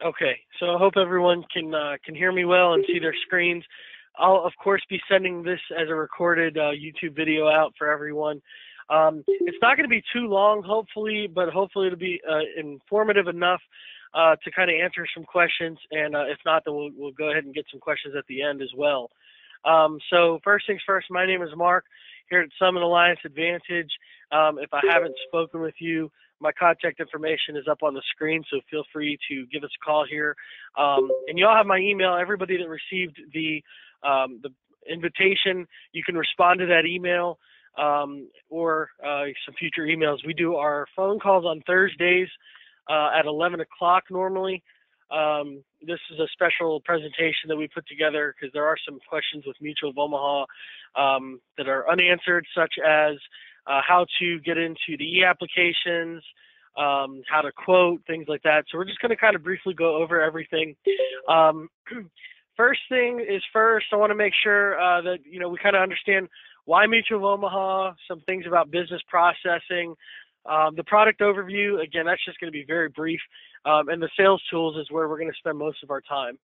Okay, so I hope everyone can hear me well and see their screens. I'll of course be sending this as a recorded YouTube video out for everyone. It's not going to be too long, hopefully, but hopefully it'll be informative enough to kind of answer some questions. And if not, then we'll go ahead and get some questions at the end as well. So first things first, my name is Mark here at Summit Alliance Advantage. If I haven't spoken with you, my contact information is up on the screen, so feel free to give us a call here. And you all have my email. Everybody that received the invitation, you can respond to that email or some future emails. We do our phone calls on Thursdays at 11 o'clock normally. This is a special presentation that we put together because there are some questions with Mutual of Omaha that are unanswered, such as how to get into the e-applications, how to quote, things like that. So we're just going to kind of briefly go over everything. First thing is first, I want to make sure that we kind of understand why Mutual of Omaha, some things about business processing, the product overview. Again, that's just going to be very brief, and the sales tools is where we're going to spend most of our time.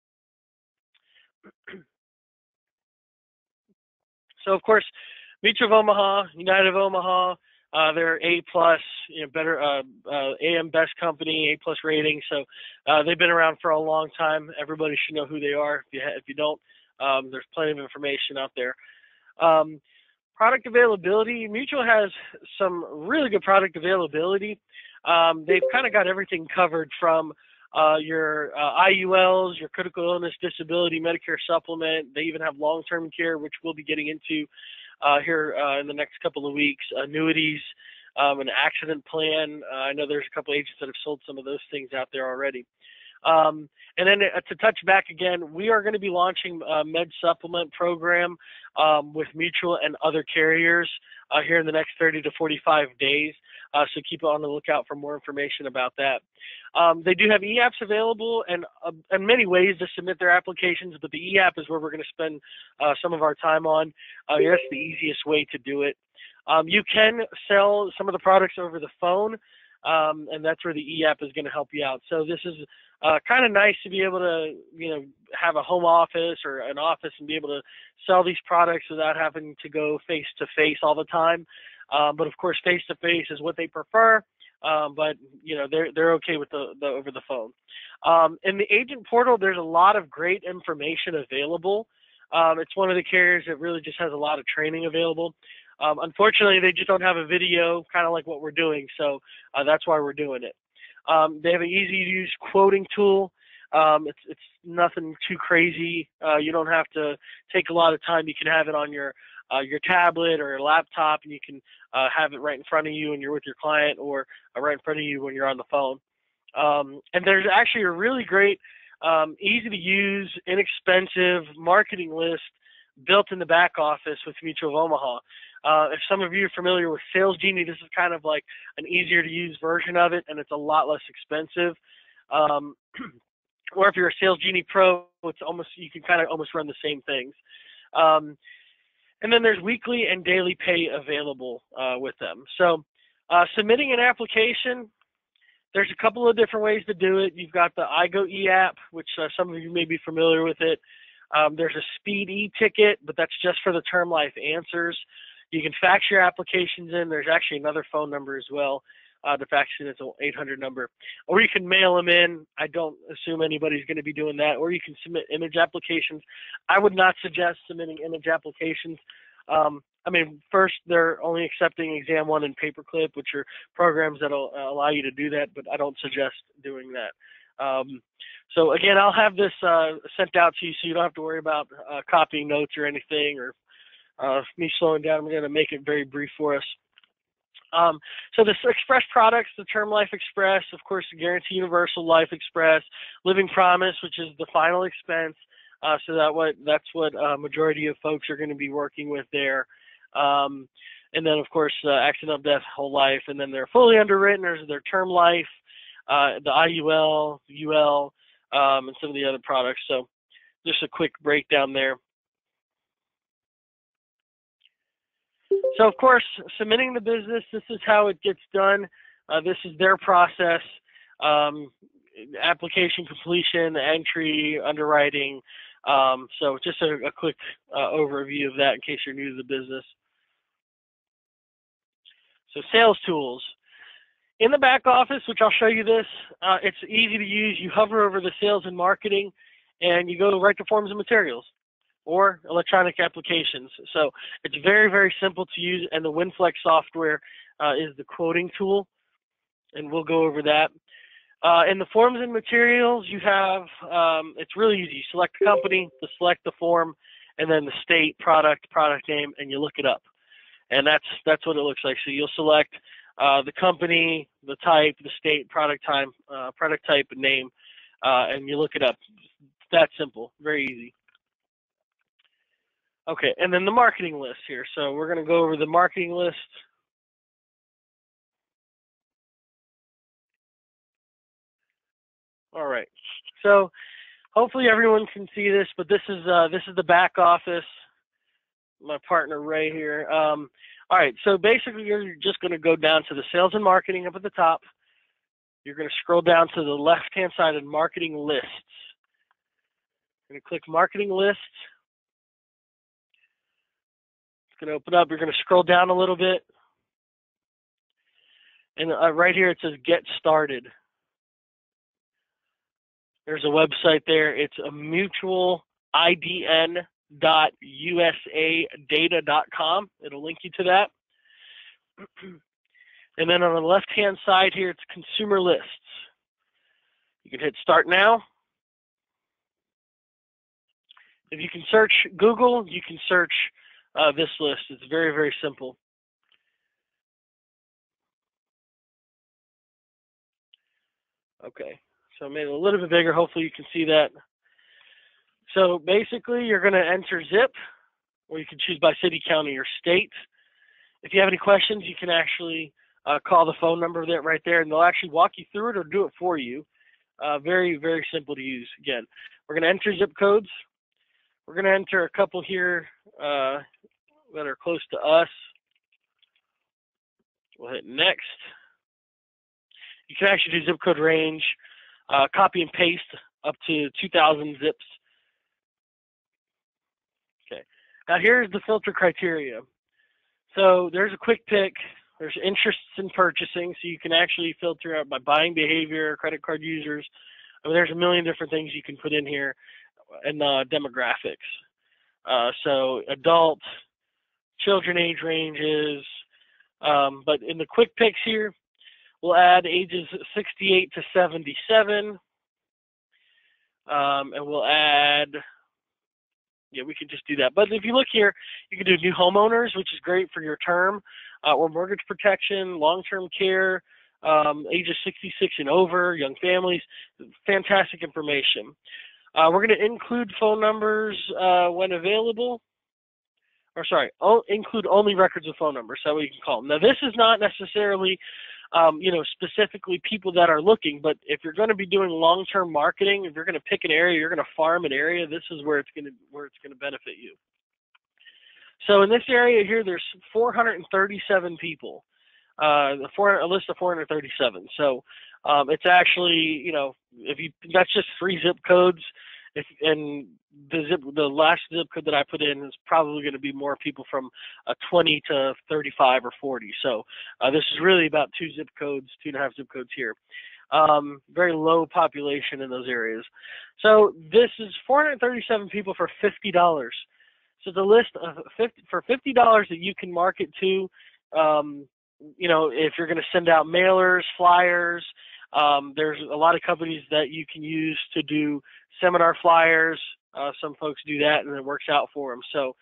So of course, Mutual of Omaha, United of Omaha, they're A+, better AM Best Company, A+ rating. So they've been around for a long time. Everybody should know who they are. If you don't, there's plenty of information out there. Product availability, Mutual has some really good product availability. They've kind of got everything covered from your IULs, your critical illness, disability, Medicare supplement. They even have long-term care, which we'll be getting into here in the next couple of weeks, annuities, an accident plan. I know there's a couple agents that have sold some of those things out there already. And then to touch back again, we are going to be launching a med supplement program with Mutual and other carriers here in the next 30 to 45 days. So keep on the lookout for more information about that. They do have e-apps available and many ways to submit their applications, but the e-app is where we're going to spend some of our time on. That's the easiest way to do it. You can sell some of the products over the phone, and that's where the e-app is going to help you out. So this is kind of nice to be able to, have a home office or an office and be able to sell these products without having to go face to face all the time. But of course, face to face is what they prefer. But they're okay with the over the phone. In the agent portal, there's a lot of great information available. It's one of the carriers that really just has a lot of training available. Unfortunately, they just don't have a video, kind of like what we're doing. So that's why we're doing it. They have an easy-to-use quoting tool. It's nothing too crazy. You don't have to take a lot of time. You can have it on your tablet or your laptop, and you can have it right in front of you when you're with your client, or right in front of you when you're on the phone. And there's actually a really great, easy-to-use, inexpensive marketing list built in the back office with Mutual of Omaha. If some of you are familiar with Sales Genie, this is kind of like an easier to use version of it, and it's a lot less expensive. Or if you're a Sales Genie Pro, you can kind of almost run the same things. And then there's weekly and daily pay available with them. So submitting an application, there's a couple of different ways to do it. You've got the iGo e-app, which some of you may be familiar with it. There's a speed e-ticket, but that's just for the term life answers. You can fax your applications in. There's actually another phone number as well to fax in. It's an 800 number. Or you can mail them in. I don't assume anybody's going to be doing that. Or you can submit image applications. I would not suggest submitting image applications. First, they're only accepting Exam 1 and Paperclip, which are programs that will allow you to do that, but I don't suggest doing that. So again, I'll have this sent out to you so you don't have to worry about copying notes or anything, or me slowing down. I'm going to make it very brief for us. So the Express products, the Term Life Express, of course, the Guarantee Universal Life Express, Living Promise, which is the final expense. So that's what majority of folks are going to be working with there. And then, of course, accidental death, whole life, and then they're fully underwritten. There's their term life, the IUL, UL, and some of the other products. So just a quick breakdown there. So, of course, submitting the business, this is how it gets done. This is their process. application completion, entry, underwriting. So just a quick overview of that in case you're new to the business. So sales tools. In the back office, which I'll show you this, it's easy to use. You hover over the sales and marketing, and you go right to forms and materials or electronic applications. So it's very, very simple to use, and the WinFlex software is the quoting tool, and we'll go over that. In the forms and materials, you have, it's really easy. You select the company, select the form, and then the state, product name, and you look it up. And that's what it looks like. So you'll select the company, the type, the state, product type, and name, and you look it up. It's that simple, very easy. Okay, and then the marketing list here. So we're going to go over the marketing list. All right. So hopefully everyone can see this, but this is the back office. My partner Ray here. All right, so basically you're just going to go down to the sales and marketing up at the top. You're going to scroll down to the left-hand side of marketing lists. You're going to click marketing lists. It's going to open up. You're going to scroll down a little bit. And right here it says get started. There's a website there. It's a mutualidn.usadata.com. It'll link you to that. And then on the left-hand side here, it's consumer lists. You can hit start now. If you can search Google, you can search this list. It's very, very simple. Okay, so I made it a little bit bigger. Hopefully you can see that. So basically, you're going to enter zip, or you can choose by city, county, or state. If you have any questions, you can actually call the phone number right there, and they'll actually walk you through it or do it for you. Very, very simple to use. Again, we're going to enter zip codes. We're going to enter a couple here that are close to us. We'll hit next. You can actually do zip code range, copy and paste up to 2,000 zips. Okay. Now here's the filter criteria. So there's a quick pick. There's interests in purchasing, so you can actually filter out by buying behavior, credit card users. I mean, there's a million different things you can put in here, and demographics. So adult, children age ranges, but in the quick picks here, we'll add ages 68 to 77, and we'll add, yeah, we can just do that. But if you look here, you can do new homeowners, which is great for your term, or mortgage protection, long-term care, ages 66 and over, young families. Fantastic information. We're going to include phone numbers when available. Or sorry, include only records of phone numbers, so we can call them. Now, this is not necessarily, specifically people that are looking, but if you're going to be doing long-term marketing, if you're going to pick an area, you're going to farm an area, this is where it's going to benefit you. So in this area here, there's 437 people, a list of 437. So it's actually, that's just 3 zip codes. And the last zip code that I put in is probably going to be more people from 20 to 35 or 40. So this is really about 2 zip codes, 2.5 zip codes here. Very low population in those areas. So this is 437 people for $50. So the list of for $50 that you can market to, if you're going to send out mailers, flyers, there's a lot of companies that you can use to do seminar flyers. Some folks do that, and it works out for them. So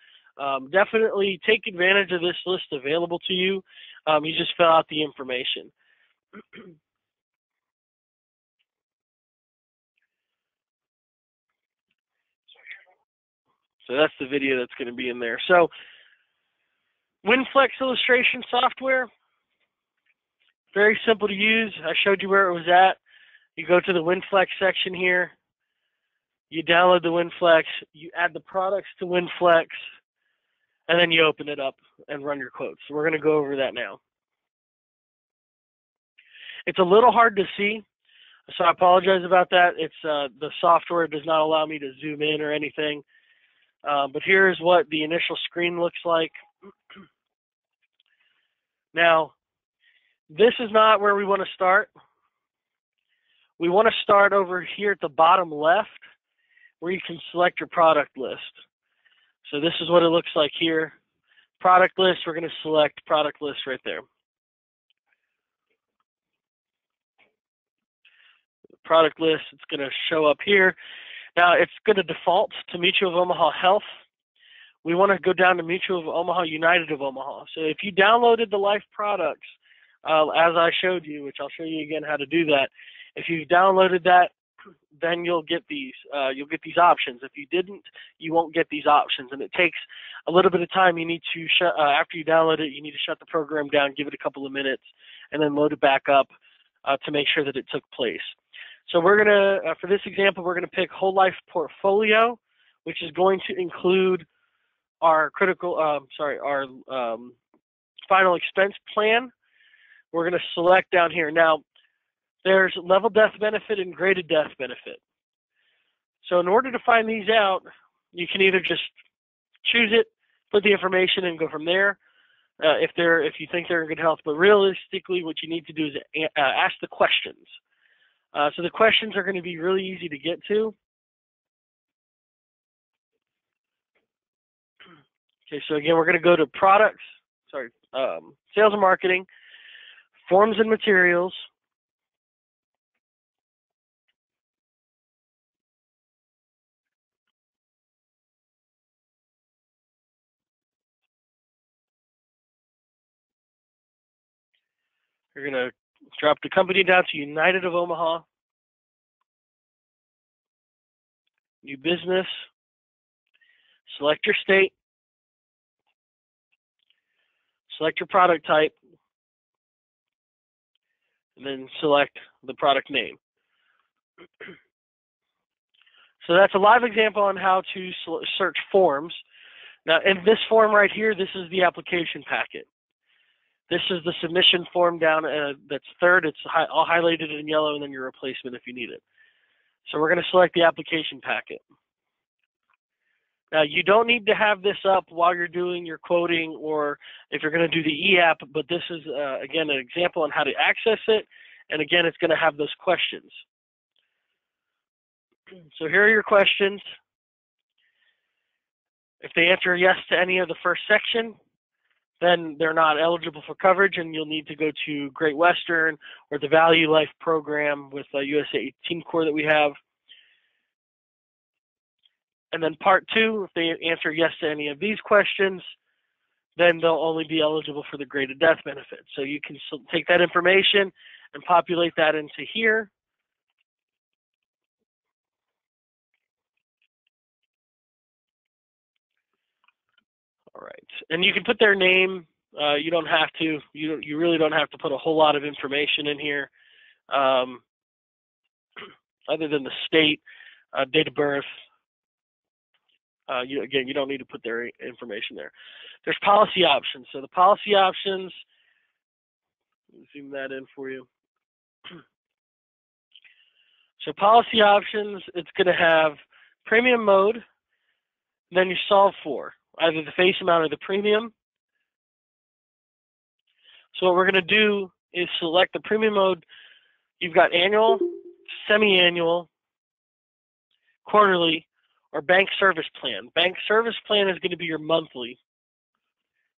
definitely take advantage of this list available to you. You just fill out the information. So that's the video that's going to be in there. So WinFlex illustration software, very simple to use. I showed you where it was at. You go to the WinFlex section here. You download the WinFlex. You add the products to WinFlex, and then you open it up and run your quotes. So we're going to go over that now. It's a little hard to see. So I apologize about that. It's the software does not allow me to zoom in or anything. But here's what the initial screen looks like. Now, this is not where we want to start. We want to start over here at the bottom left where you can select your product list. So this is what it looks like here. Product list, we're going to select product list right there. Product list, it's going to show up here. Now, it's going to default to Mutual of Omaha Health. We want to go down to Mutual of Omaha, United of Omaha. So if you downloaded the life products, as I showed you, which I'll show you again how to do that, if you've downloaded that, then you'll get these options. If you didn't, you won't get these options, and it takes a little bit of time. You need to shut after you download it. You need to shut the program down, give it a couple of minutes, and then load it back up to make sure that it took place. So we're gonna, for this example, we're gonna pick whole life portfolio, which is going to include our final expense plan. We're gonna select down here. Now, there's level death benefit and graded death benefit. So in order to find these out, you can either just choose it, put the information, and go from there. If you think they're in good health, but realistically, what you need to do is ask the questions. So the questions are going to be really easy to get to. Okay, so again, we're going to go to sales and marketing, forms and materials, you're going to drop the company down to United of Omaha, new business, select your state, select your product type, and then select the product name. So that's a live example on how to search forms. Now, in this form right here, this is the application packet. This is the submission form down that's third. It's all highlighted in yellow, and then your replacement if you need it. So we're going to select the application packet. Now, you don't need to have this up while you're doing your quoting or if you're going to do the e-app, but this is, again, an example on how to access it. And again, it's going to have those questions. So here are your questions. If they answer yes to any of the first section, then they're not eligible for coverage, and you'll need to go to Great Western or the Value Life program with USA 18 Core that we have. And then part two, if they answer yes to any of these questions, then they'll only be eligible for the graded death benefit. So you can take that information and populate that into here. All right, and you can put their name. You don't have to. You really don't have to put a whole lot of information in here, other than the state, date of birth. Again, you don't need to put their information there. There's policy options. So the policy options, let me zoom that in for you. So policy options, it's going to have premium mode, then you solve for either the face amount or the premium. So what we're going to do is select the premium mode. You've got annual, semi-annual, quarterly, or bank service plan. Bank service plan is going to be your monthly.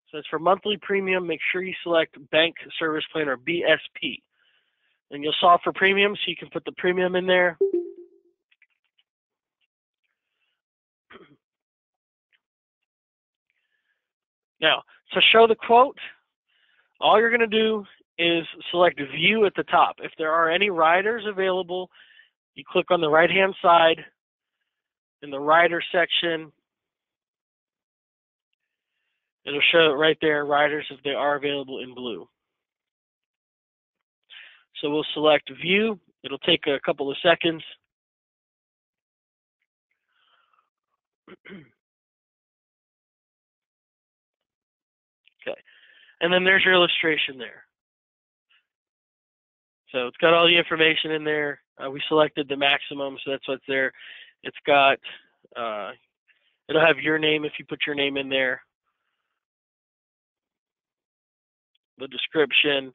So it's for monthly premium. Make sure you select bank service plan or BSP. And you'll solve for premium, so you can put the premium in there. Now, to show the quote, all you're going to do is select view at the top. If there are any riders available, you click on the right-hand side in the rider section. It'll show it right there, riders, if they are available in blue. So we'll select view. It'll take a couple of seconds. Okay, and then there's your illustration there. So it's got all the information in there. We selected the maximum, so that's what's there. It's got, it'll have your name if you put your name in there, the description.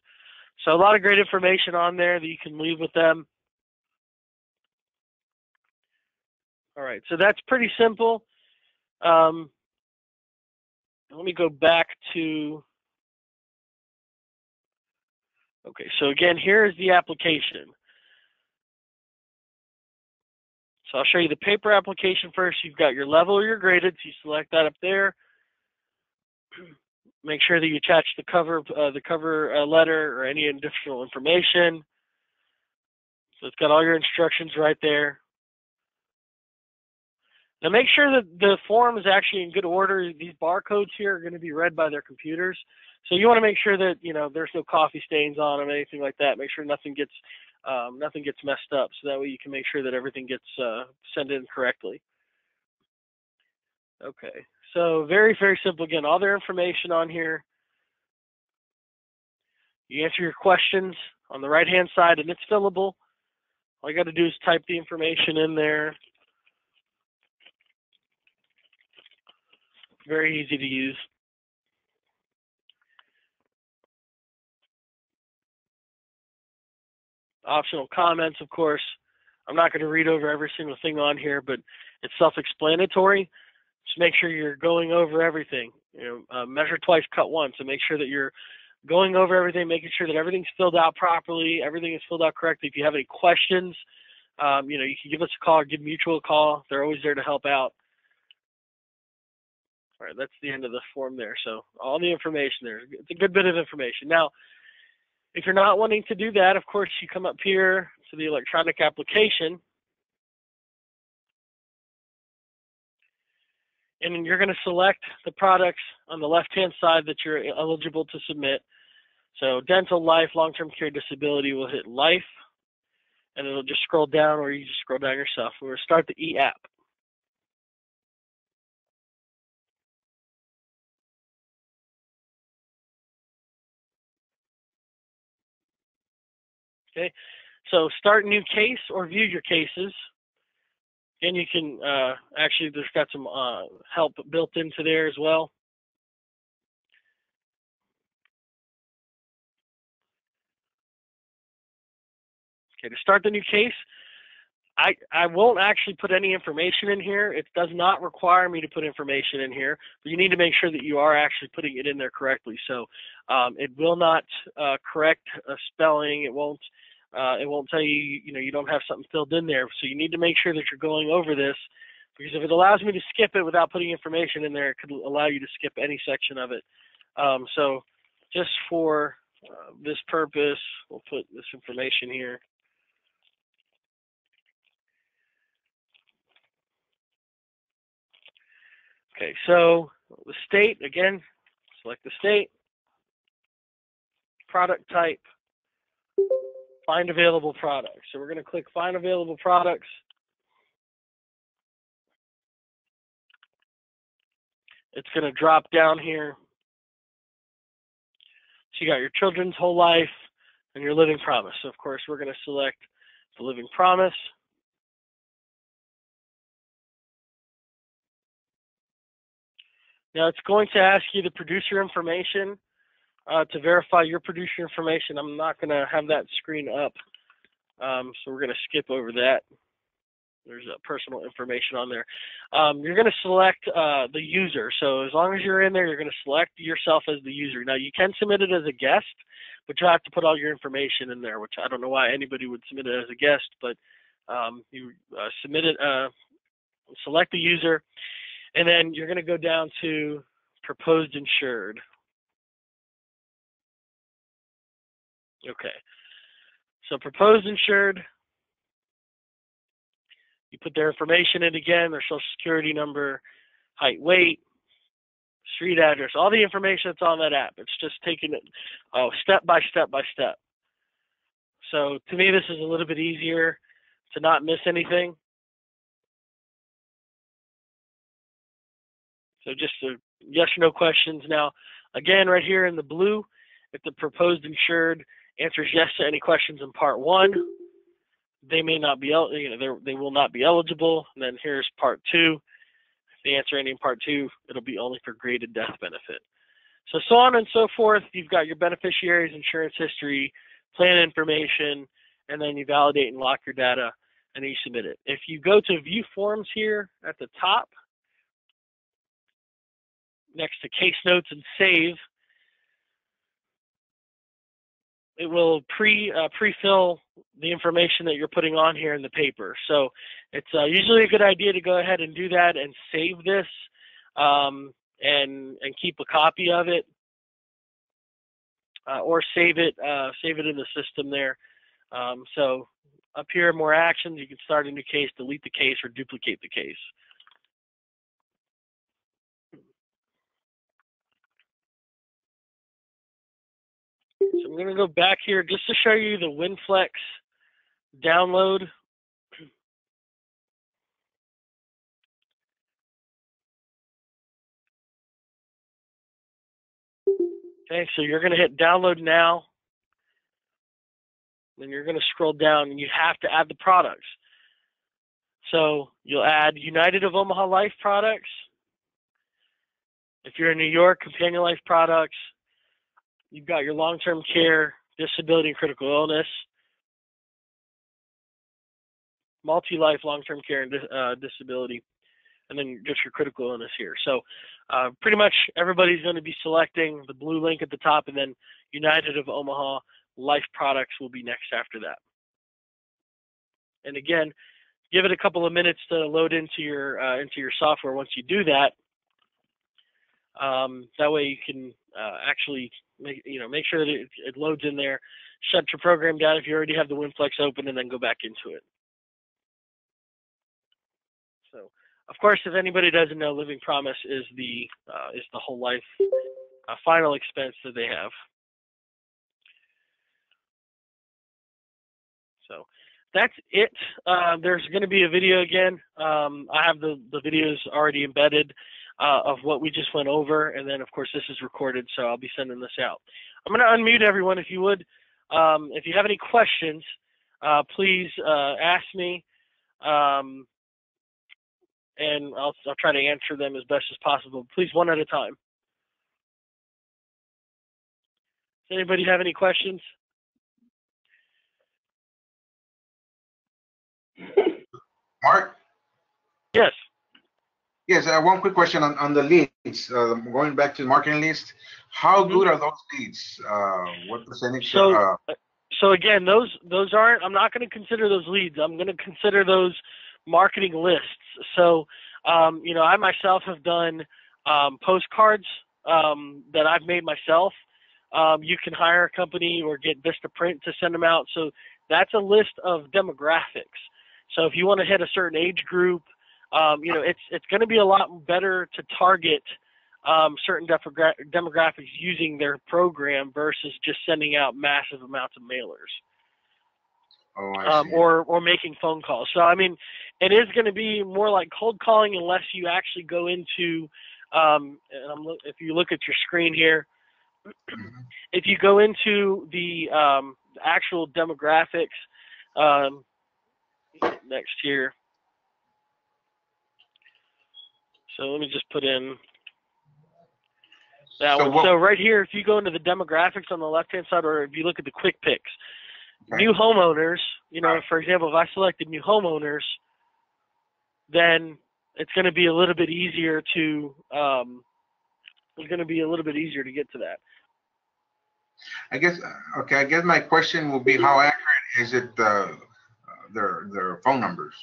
So a lot of great information on there that you can leave with them. All right, so that's pretty simple. Let me go back to, okay, so again, here is the application. So I'll show you the paper application first. You've got your level or your graded, so you select that up there. Make sure that you attach the cover letter or any additional information. So it's got all your instructions right there. Now make sure that the form is actually in good order. These barcodes here are going to be read by their computers. So you want to make sure that, you know, there's no coffee stains on them, anything like that. Make sure nothing gets messed up, so that way you can make sure that everything gets sent in correctly. Okay, so very, very simple. Again, all their information on here. You answer your questions on the right-hand side, and it's fillable. All you got to do is type the information in there. Very easy to use. Optional comments, of course. I'm not going to read over every single thing on here, but it's self-explanatory. Just make sure you're going over everything. You know, measure twice, cut once. So make sure that you're going over everything, making sure that everything's filled out properly, everything is filled out correctly. If you have any questions, you know, you can give us a call or give Mutual a call. They're always there to help out. All right, that's the end of the form there. So all the information there. It's a good bit of information. Now, if you're not wanting to do that, of course, you come up here to the electronic application, and you're going to select the products on the left-hand side that you're eligible to submit. So dental, life, long-term care, disability, will hit life, and it'll just scroll down, or you just scroll down yourself. We're going to start the e-app. Okay, so start new case or view your cases. And you can actually, there's got some help built into there as well. Okay, to start the new case, I won't actually put any information in here. It does not require me to put information in here, but you need to make sure that you are actually putting it in there correctly. So it will not correct a spelling. It won't tell you, you know, you don't have something filled in there. So you need to make sure that you're going over this, because if it allows me to skip it without putting information in there, it could allow you to skip any section of it. So just for this purpose, we'll put this information here. Okay, so the state, again, select the state, product type, find available products. So we're going to click find available products. It's going to drop down here. So you got your children's whole life and your living promise. So of course we're going to select the living promise. Now it's going to ask you the producer information to verify your producer information. I'm not going to have that screen up, so we're going to skip over that. There's personal information on there. You're going to select the user. So as long as you're in there, you're going to select yourself as the user. Now you can submit it as a guest, but you have to put all your information in there, which I don't know why anybody would submit it as a guest, but you submit it, select the user, and then you're going to go down to proposed insured. Okay. So proposed insured, you put their information in again, their social security number, height, weight, street address, all the information that's on that app. It's just taking it step by step by step. So to me, this is a little bit easier to not miss anything. So just yes or no questions. Now, again, right here in the blue, if the proposed insured answers yes to any questions in part 1, they may not be, they will not be eligible. And then here's part 2. If they answer any in part 2, it'll be only for graded death benefit. So on and so forth. You've got your beneficiaries, insurance history, plan information, and then you validate and lock your data, and then you submit it. If you go to view forms here at the top, next to case notes and save, it will pre-fill the information that you're putting on here in the paper. So it's usually a good idea to go ahead and do that and save this and keep a copy of it, or save it in the system there. So up here, more actions. You can start a new case, delete the case, or duplicate the case. So I'm going to go back here just to show you the WinFlex download. Okay, so you're going to hit download now. Then you're going to scroll down, and you have to add the products. So you'll add United of Omaha Life products. If you're in New York, Companion Life products. You've got your long-term care, disability, and critical illness. Multi-life, long-term care, and disability. And then just your critical illness here. So pretty much everybody's going to be selecting the blue link at the top, and then United of Omaha Life products will be next after that. And again, give it a couple of minutes to load into your software. Once you do that, that way you can actually make sure that it loads in there. Shut your program down if you already have the WinFlex open, and then go back into it. So, of course, if anybody doesn't know, Living Promise is the whole life final expense that they have. So that's it. There's going to be a video again. I have the videos already embedded of what we just went over, and then of course this is recorded, so I'll be sending this out. I'm going to unmute everyone if you would. If you have any questions, please ask me, and I'll try to answer them as best as possible. Please, one at a time. Does anybody have any questions? Mark? Yes. Yes, one quick question on the leads. Going back to the marketing list, how good are those leads? What percentage? So again, those aren't. I'm not going to consider those leads. I'm going to consider those marketing lists. So, I myself have done postcards that I've made myself. You can hire a company or get Vistaprint to send them out. So that's a list of demographics. So if you want to hit a certain age group, it's going to be a lot better to target certain demographics using their program versus just sending out massive amounts of mailers. Oh, I see. Or making phone calls. So, I mean, it is going to be more like cold calling unless you actually go into, if you look at your screen here, if you go into the actual demographics, next here. So let me just put in that one. So right here, if you go into the demographics on the left-hand side, or if you look at the quick picks, new homeowners, for example, if I selected new homeowners, then it's going to be a little bit easier to get to that. I guess my question will be, how accurate is it their phone numbers?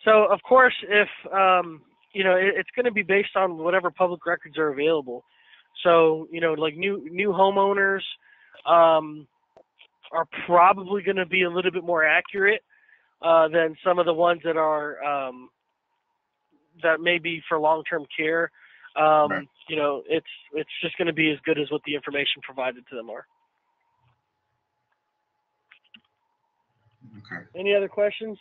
So of course, if it's going to be based on whatever public records are available. So like new homeowners are probably going to be a little bit more accurate than some of the ones that are that may be for long-term care. Right. It's just going to be as good as what the information provided to them are. Okay. Any other questions?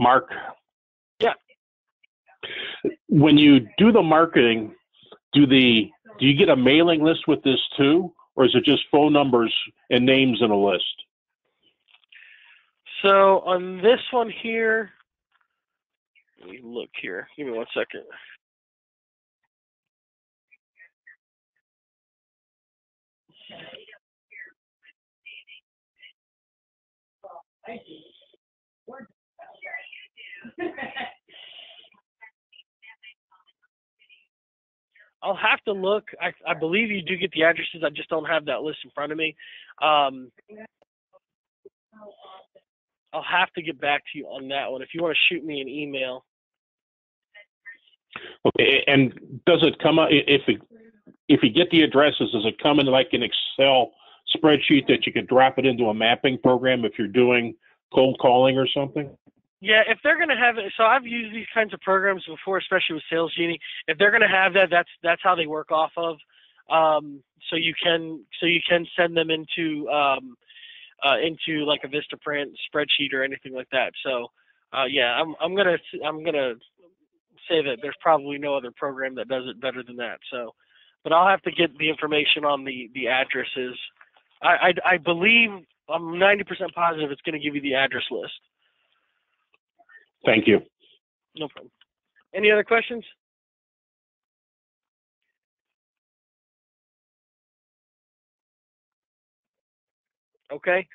Mark? Yeah. When you do the marketing, do you get a mailing list with this too, or is it just phone numbers and names in a list? So on this one here, let me look here. Give me 1 second. I'll have to look. I believe you do get the addresses. I just don't have that list in front of me. I'll have to get back to you on that one. If you want to shoot me an email. Okay, and does it come out if you get the addresses? Does it come in like an Excel spreadsheet that you could drop it into a mapping program if you're doing cold calling or something? Yeah, if they're going to have it, so I've used these kinds of programs before, especially with Sales Genie. If they're going to have that, that's how they work off of. So you can send them into like a Vistaprint spreadsheet or anything like that. So yeah, I'm gonna say that there's probably no other program that does it better than that. So, but I'll have to get the information on the addresses. I believe I'm 90% positive it's going to give you the address list. Thank you. No problem. Any other questions? Okay.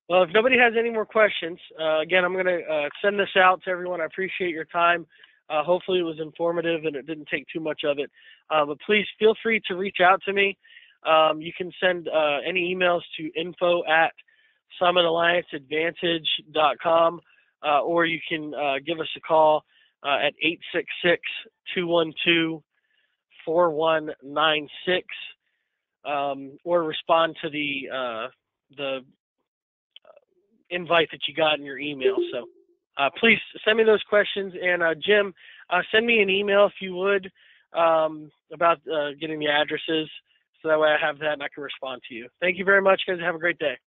Well, if nobody has any more questions, again, I'm going to send this out to everyone. I appreciate your time. Hopefully it was informative and it didn't take too much of it. But please feel free to reach out to me. You can send any emails to info@summitallianceadvantage.com, or you can give us a call at 866-212-4196, or respond to the invite that you got in your email. So please send me those questions. And Jim, send me an email if you would about getting the addresses, so that way I have that and I can respond to you. Thank you very much, guys. Have a great day.